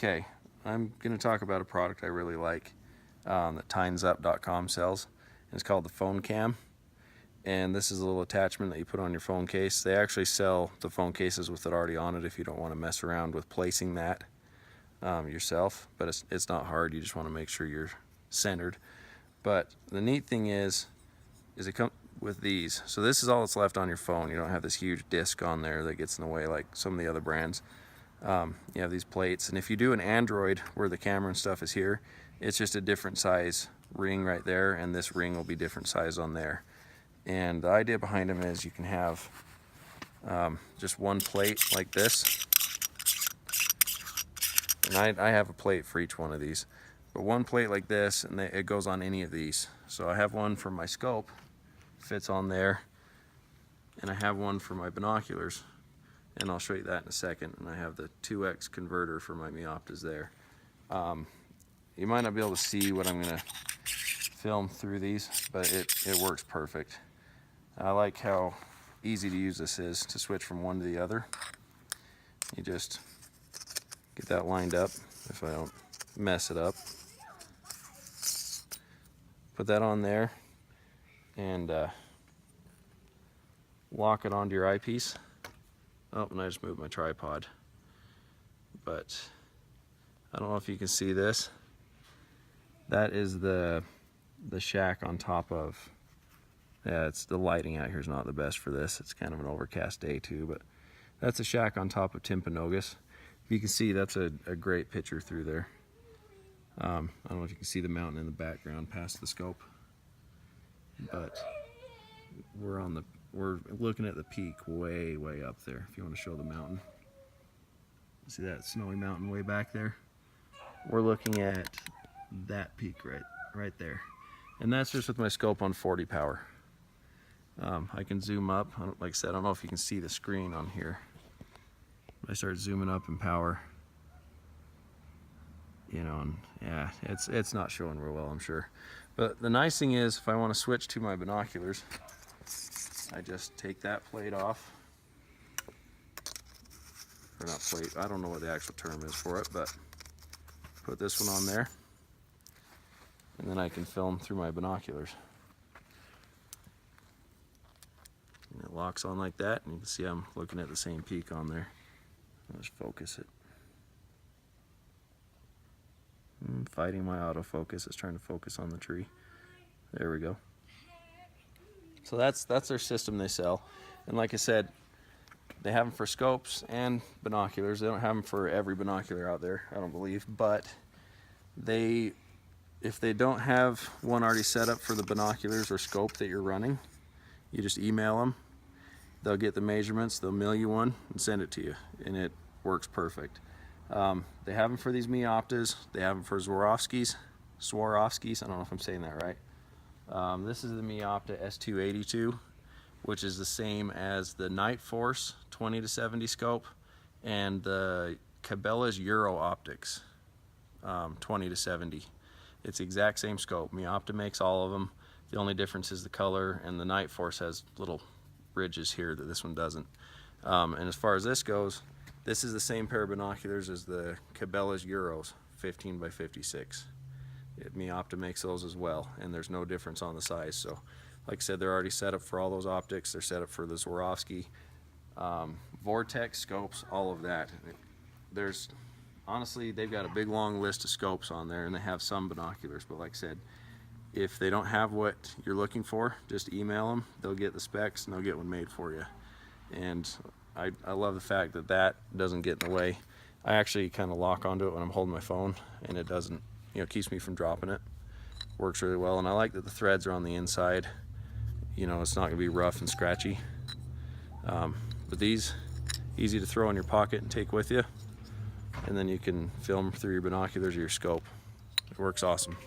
Okay, I'm going to talk about a product I really like that tinesup.com sells. It's called the phonecam, and this is a little attachment that you put on your phone case. They actually sell the phone cases with it already on it if you don't want to mess around with placing that yourself, but it's not hard. You just want to make sure you're centered. But the neat thing is it comes with these. So this is all that's left on your phone. You don't have this huge disc on there that gets in the way like some of the other brands. You have these plates, and if you do an Android where the camera and stuff is here, it's just a different size ring right there, and this ring will be different size on there. And the idea behind them is you can have just one plate like this, and I have a plate for each one of these, but one plate like this, and it goes on any of these. So I have one for my scope, fits on there, and I have one for my binoculars, and I'll show you that in a second. And I have the 2x converter for my meoptas there. You might not be able to see what I'm going to film through these, but it works perfect. I like how easy to use this is to switch from one to the other. You just get that lined up if I don't mess it up. Put that on there and lock it onto your eyepiece. Oh, and I just moved my tripod. But I don't know if you can see this. That is the shack on top of, yeah, it's the lighting out here is not the best for this. It's kind of an overcast day too, but that's a shack on top of Timpanogos. If you can see, that's a great picture through there. I don't know if you can see the mountain in the background past the scope, but we're looking at the peak way up there. If you want to show the mountain, see that snowy mountain way back there? We're looking at that peak right there, and that's just with my scope on 40 power. I can zoom up. Like I said, I don't know if you can see the screen on here. I start zooming up in power, you know, and yeah, it's not showing real well, I'm sure. But the nice thing is, if I want to switch to my binoculars, I just take that plate off, or not plate, I don't know what the actual term is for it, but put this one on there, and then I can film through my binoculars. And it locks on like that, and you can see I'm looking at the same peak on there. I'll just focus it. I'm fighting my autofocus. It's trying to focus on the tree. There we go. So that's their system they sell. And like I said, they have them for scopes and binoculars. They don't have them for every binocular out there, I don't believe. But if they don't have one already set up for the binoculars or scope that you're running, you just email them. They'll get the measurements, they'll mail you one and send it to you, and it works perfect. They have them for these meoptas. They have them for Swarovskis. I don't know if I'm saying that right. This is the meopta S282, which is the same as the Night Force 20-70 scope and the Cabela's Euro Optics 20-70. It's the exact same scope. Meopta makes all of them. The only difference is the color, and the Night Force has little ridges here that this one doesn't. And as far as this goes, this is the same pair of binoculars as the Cabela's Euros 15x56. Meopta makes those as well, and there's no difference on the size. So like I said, they're already set up for all those optics. They're set up for the Swarovski, Vortex scopes, all of that. Honestly, they've got a big long list of scopes on there, and they have some binoculars, but like I said, if they don't have what you're looking for, just email them. They'll get the specs and they'll get one made for you. And I love the fact that that doesn't get in the way. I actually kind of lock onto it when I'm holding my phone, and it doesn't, keeps me from dropping it. Works really well, and I like that the threads are on the inside. It's not gonna be rough and scratchy. But these, easy to throw in your pocket and take with you, and then you can film through your binoculars or your scope. It works awesome.